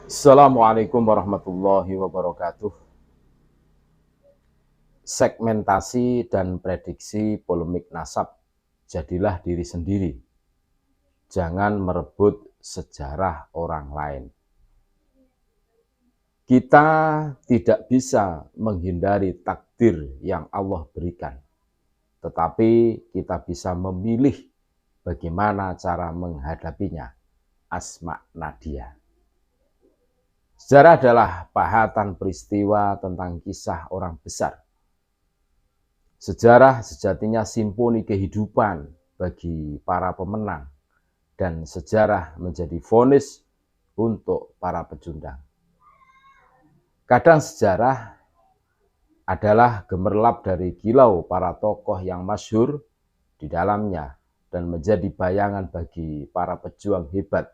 Assalamualaikum warahmatullahi wabarakatuh. Segmentasi dan prediksi polemik nasab. Jadilah diri sendiri. Jangan merebut sejarah orang lain. Kita tidak bisa menghindari takdir yang Allah berikan. Tetapi kita bisa memilih bagaimana cara menghadapinya. Asma Nadia. Sejarah adalah pahatan peristiwa tentang kisah orang besar. Sejarah sejatinya simponi kehidupan bagi para pemenang, dan sejarah menjadi vonis untuk para pecundang. Kadang sejarah adalah gemerlap dari kilau para tokoh yang masyhur di dalamnya dan menjadi bayangan bagi para pejuang hebat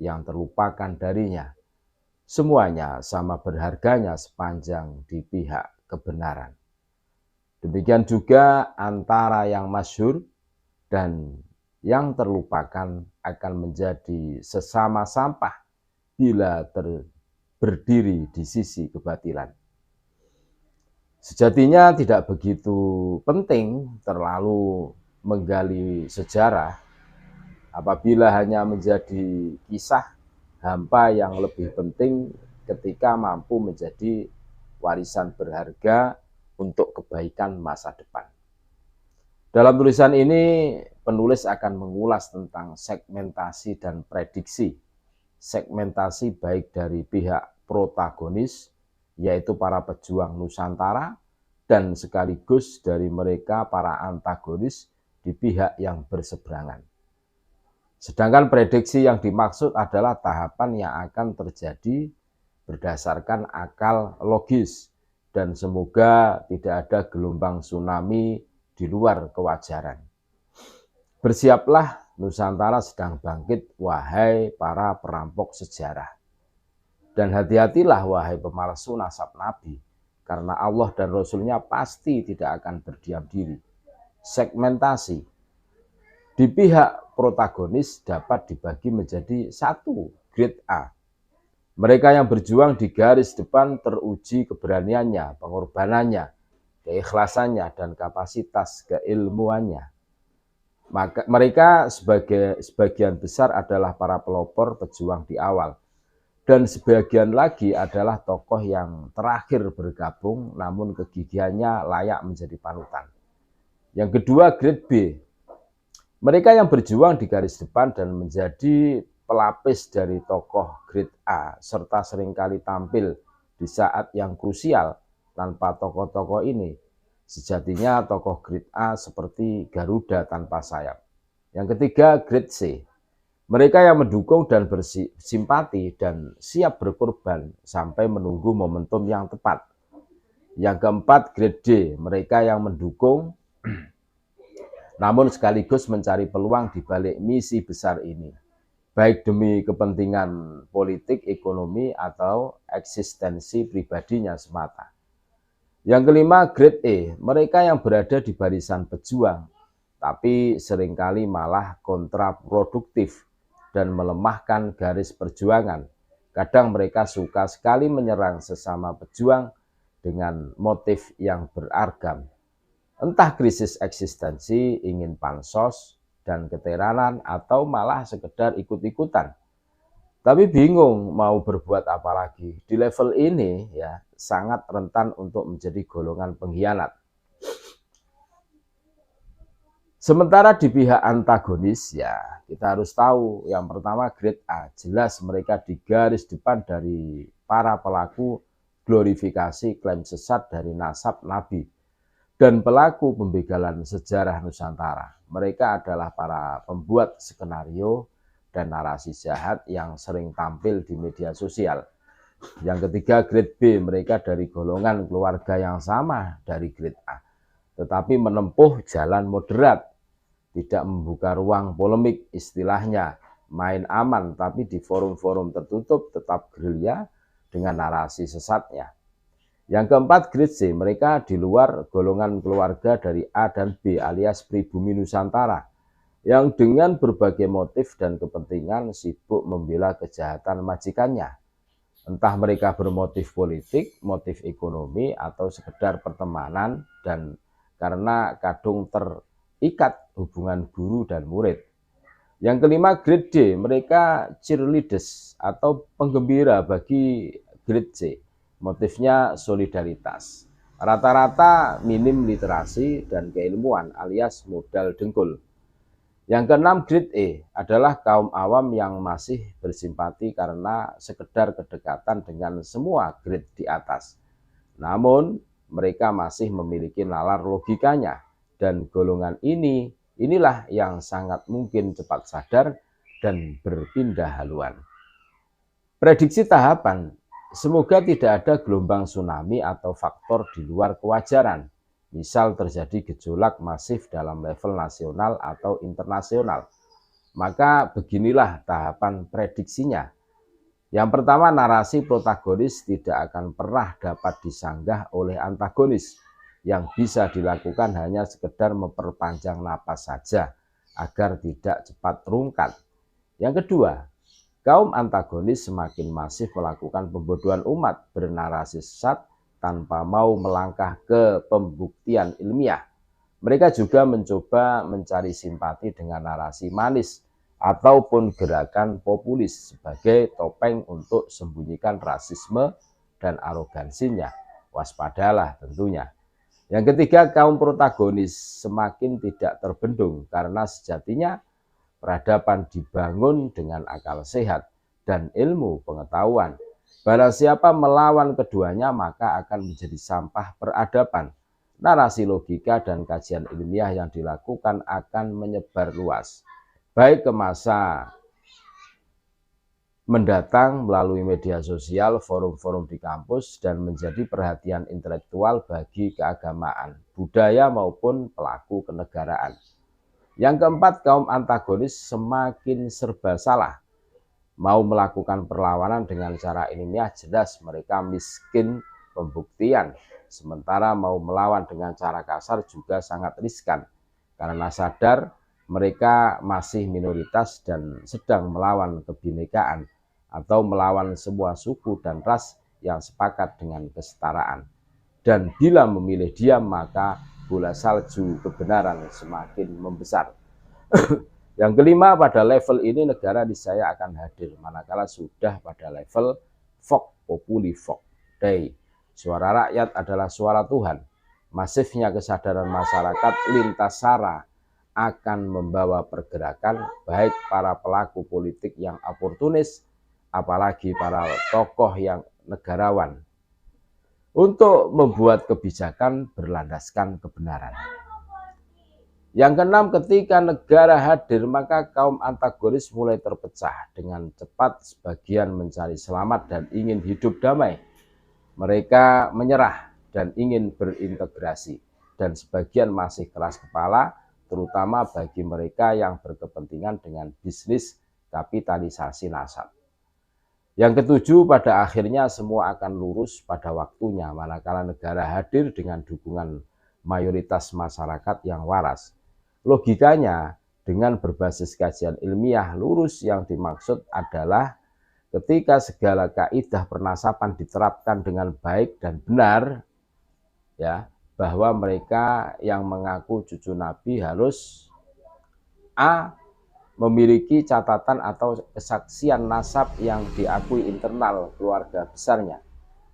yang terlupakan darinya. Semuanya sama berharganya sepanjang di pihak kebenaran. Demikian juga antara yang masyhur dan yang terlupakan akan menjadi sesama sampah bila berdiri di sisi kebatilan. Sejatinya tidak begitu penting terlalu menggali sejarah apabila hanya menjadi kisah hampa yang lebih penting ketika mampu menjadi warisan berharga untuk kebaikan masa depan. Dalam tulisan ini, penulis akan mengulas tentang segmentasi dan prediksi. Segmentasi baik dari pihak protagonis, yaitu para pejuang Nusantara, dan sekaligus dari mereka para antagonis di pihak yang berseberangan. Sedangkan prediksi yang dimaksud adalah tahapan yang akan terjadi berdasarkan akal logis, dan semoga tidak ada gelombang tsunami di luar kewajaran. Bersiaplah, Nusantara sedang bangkit, wahai para perampok sejarah. Dan hati-hatilah, wahai pemalsu nasab Nabi, karena Allah dan Rasulnya pasti tidak akan berdiam diri. Segmentasi di pihak protagonis dapat dibagi menjadi satu, grade A. Mereka yang berjuang di garis depan teruji keberaniannya, pengorbanannya, keikhlasannya, dan kapasitas keilmuannya. Maka mereka sebagian besar adalah para pelopor pejuang di awal, dan sebagian lagi adalah tokoh yang terakhir bergabung, namun kegigihannya layak menjadi panutan. Yang kedua, grade B. Mereka yang berjuang di garis depan dan menjadi pelapis dari tokoh grade A, serta seringkali tampil di saat yang krusial. Tanpa tokoh-tokoh ini, sejatinya tokoh grade A seperti Garuda tanpa sayap. Yang ketiga, grade C. Mereka yang mendukung dan bersimpati dan siap berkorban sampai menunggu momentum yang tepat. Yang keempat, grade D. Mereka yang mendukung namun sekaligus mencari peluang di balik misi besar ini, baik demi kepentingan politik, ekonomi, atau eksistensi pribadinya semata. Yang kelima, grade E. Mereka yang berada di barisan pejuang, tapi seringkali malah kontraproduktif dan melemahkan garis perjuangan. Kadang mereka suka sekali menyerang sesama pejuang dengan motif yang beragam. Entah krisis eksistensi, ingin pansos, dan keteranan, atau malah sekedar ikut-ikutan. Tapi bingung mau berbuat apa lagi. Di level ini ya sangat rentan untuk menjadi golongan pengkhianat. Sementara di pihak antagonis ya kita harus tahu yang pertama grade A. Jelas mereka di garis depan dari para pelaku glorifikasi klaim sesat dari nasab Nabi dan pelaku pembegalan sejarah Nusantara. Mereka adalah para pembuat skenario dan narasi jahat yang sering tampil di media sosial. Yang ketiga, grade B. Mereka dari golongan keluarga yang sama dari grade A, tetapi menempuh jalan moderat, tidak membuka ruang polemik, istilahnya main aman, tapi di forum-forum tertutup tetap gerilya dengan narasi sesatnya. Yang keempat, grade C. Mereka di luar golongan keluarga dari A dan B alias pribumi Nusantara, yang dengan berbagai motif dan kepentingan sibuk membela kejahatan majikannya. Entah mereka bermotif politik, motif ekonomi, atau sekedar pertemanan, dan karena kadung terikat hubungan guru dan murid. Yang kelima, grade D, mereka cheerleaders atau penggembira bagi grade C. Motifnya solidaritas. Rata-rata minim literasi dan keilmuan alias modal dengkul. Yang keenam, grade E adalah kaum awam yang masih bersimpati karena sekedar kedekatan dengan semua grade di atas. Namun, mereka masih memiliki nalar logikanya, dan golongan inilah yang sangat mungkin cepat sadar dan berpindah haluan. Prediksi tahapan, semoga tidak ada gelombang tsunami atau faktor di luar kewajaran. Misal terjadi gejolak masif dalam level nasional atau internasional. Maka beginilah tahapan prediksinya. Yang pertama, narasi protagonis tidak akan pernah dapat disanggah oleh antagonis. Yang bisa dilakukan hanya sekedar memperpanjang napas saja agar tidak cepat terungkat. Yang kedua, kaum antagonis semakin masif melakukan pembodohan umat bernarasi sesat tanpa mau melangkah ke pembuktian ilmiah. Mereka juga mencoba mencari simpati dengan narasi manis ataupun gerakan populis sebagai topeng untuk sembunyikan rasisme dan arogansinya. Waspadalah tentunya. Yang ketiga, kaum protagonis semakin tidak terbendung karena sejatinya peradaban dibangun dengan akal sehat dan ilmu pengetahuan. Barang siapa melawan keduanya maka akan menjadi sampah peradaban. Narasi logika dan kajian ilmiah yang dilakukan akan menyebar luas, baik ke masa mendatang melalui media sosial, forum-forum di kampus, dan menjadi perhatian intelektual bagi keagamaan, budaya maupun pelaku kenegaraan. Yang keempat, kaum antagonis semakin serba salah. Mau melakukan perlawanan dengan cara ilmiah, jelas mereka miskin pembuktian. Sementara mau melawan dengan cara kasar juga sangat riskan. Karena sadar mereka masih minoritas dan sedang melawan kebinekaan atau melawan semua suku dan ras yang sepakat dengan kesetaraan. Dan bila memilih diam, maka bola salju kebenaran semakin membesar. Yang kelima, pada level ini negara niscaya akan hadir, manakala sudah pada level Vox Populi Vox Dei. Suara rakyat adalah suara Tuhan. Masifnya kesadaran masyarakat lintas sara akan membawa pergerakan baik para pelaku politik yang oportunis, apalagi para tokoh yang negarawan, untuk membuat kebijakan berlandaskan kebenaran. Yang keenam, ketika negara hadir, maka kaum antagonis mulai terpecah. Dengan cepat sebagian mencari selamat dan ingin hidup damai. Mereka menyerah dan ingin berintegrasi. Dan sebagian masih keras kepala, terutama bagi mereka yang berkepentingan dengan bisnis kapitalisasi nasab. Yang ketujuh, pada akhirnya semua akan lurus pada waktunya, manakala negara hadir dengan dukungan mayoritas masyarakat yang waras. Logikanya, dengan berbasis kajian ilmiah lurus yang dimaksud adalah ketika segala kaidah pernasaban diterapkan dengan baik dan benar, ya, bahwa mereka yang mengaku cucu Nabi harus A. memiliki catatan atau kesaksian nasab yang diakui internal keluarga besarnya.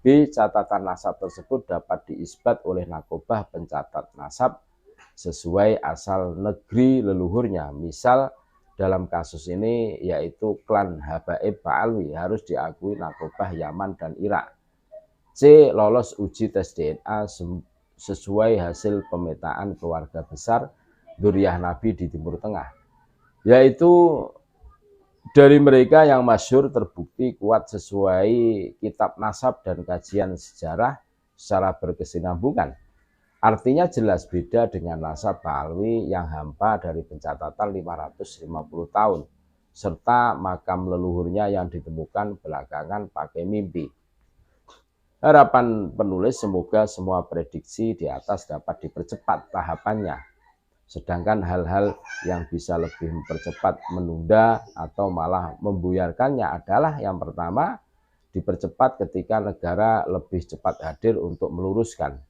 B. catatan nasab tersebut dapat diisbat oleh nakobah pencatat nasab sesuai asal negeri leluhurnya. Misal dalam kasus ini yaitu klan Habaib Ba'alwi harus diakui nakobah Yaman dan Irak. C. lolos uji tes DNA sesuai hasil pemetaan keluarga besar Dzurriyyah Nabi di Timur Tengah, yaitu dari mereka yang masyhur terbukti kuat sesuai kitab nasab dan kajian sejarah secara berkesinambungan. Artinya jelas beda dengan nasab Ba'alwi yang hampa dari pencatatan 550 tahun, serta makam leluhurnya yang ditemukan belakangan pakai mimpi. Harapan penulis semoga semua prediksi di atas dapat dipercepat tahapannya, sedangkan hal-hal yang bisa lebih mempercepat, menunda, atau malah membuyarkannya adalah yang pertama, dipercepat ketika negara lebih cepat hadir untuk meluruskan.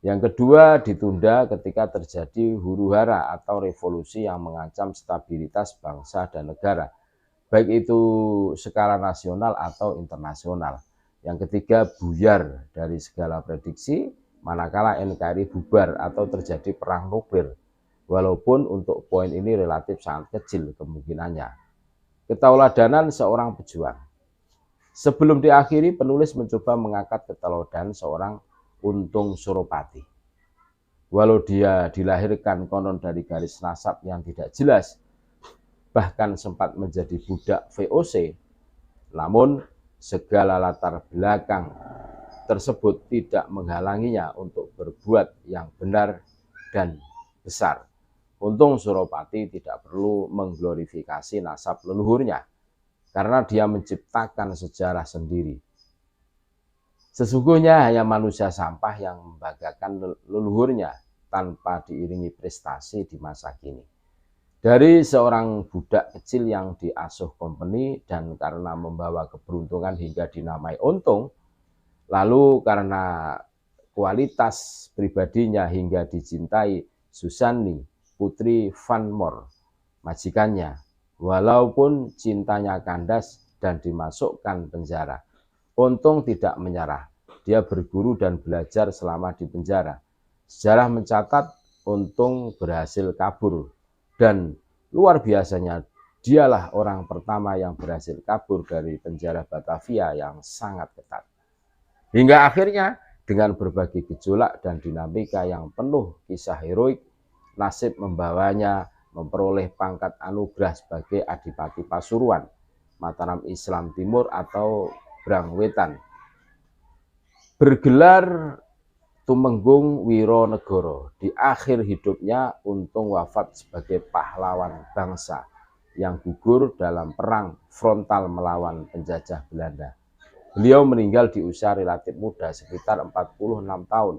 Yang kedua, ditunda ketika terjadi huru-hara atau revolusi yang mengancam stabilitas bangsa dan negara, baik itu skala nasional atau internasional. Yang ketiga, buyar dari segala prediksi manakala NKRI bubar atau terjadi perang nuklir, walaupun untuk poin ini relatif sangat kecil kemungkinannya. Ketauladanan seorang pejuang. Sebelum diakhiri, penulis mencoba mengangkat keteladanan seorang Untung Suropati. Walau dia dilahirkan konon dari garis nasab yang tidak jelas, bahkan sempat menjadi budak VOC, namun segala latar belakang tersebut tidak menghalanginya untuk berbuat yang benar dan besar. Untung Suropati tidak perlu mengglorifikasi nasab leluhurnya, karena dia menciptakan sejarah sendiri. Sesungguhnya hanya manusia sampah yang membanggakan leluhurnya tanpa diiringi prestasi di masa kini. Dari seorang budak kecil yang diasuh company dan karena membawa keberuntungan hingga dinamai Untung, lalu karena kualitas pribadinya hingga dicintai Susani, putri Van Moor, majikannya. Walaupun cintanya kandas dan dimasukkan penjara, Untung tidak menyerah. Dia berguru dan belajar selama di penjara. Sejarah mencatat Untung berhasil kabur, dan luar biasanya dialah orang pertama yang berhasil kabur dari penjara Batavia yang sangat ketat. Hingga akhirnya dengan berbagai gejolak dan dinamika yang penuh kisah heroik, nasib membawanya memperoleh pangkat anugerah sebagai Adipati Pasuruan, Mataram Islam Timur atau Brangwetan. Bergelar Tumenggung Wironegoro. Di akhir hidupnya, Untung wafat sebagai pahlawan bangsa yang gugur dalam perang frontal melawan penjajah Belanda. Beliau meninggal di usia relatif muda, sekitar 46 tahun,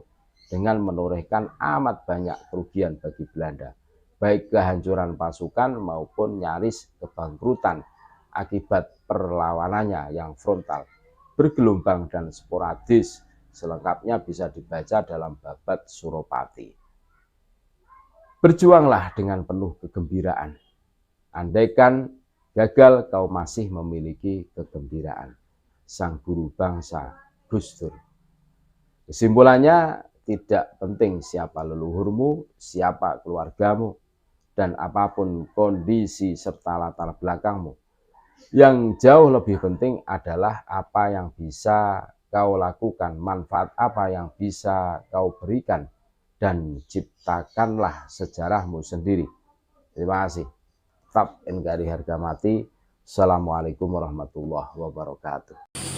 dengan menorehkan amat banyak kerugian bagi Belanda, baik kehancuran pasukan maupun nyaris kebangkrutan akibat perlawanannya yang frontal, bergelombang dan sporadis. Selengkapnya bisa dibaca dalam Babat Suropati. Berjuanglah dengan penuh kegembiraan. Andaikan gagal, kau masih memiliki kegembiraan. Sang guru bangsa, Gus Dur. Kesimpulannya, tidak penting siapa leluhurmu, siapa keluargamu, dan apapun kondisi serta latar belakangmu. Yang jauh lebih penting adalah apa yang bisa kau lakukan, manfaat apa yang bisa kau berikan, dan ciptakanlah sejarahmu sendiri. Terima kasih. Tetap NKRI harga mati. Assalamualaikum warahmatullahi wabarakatuh.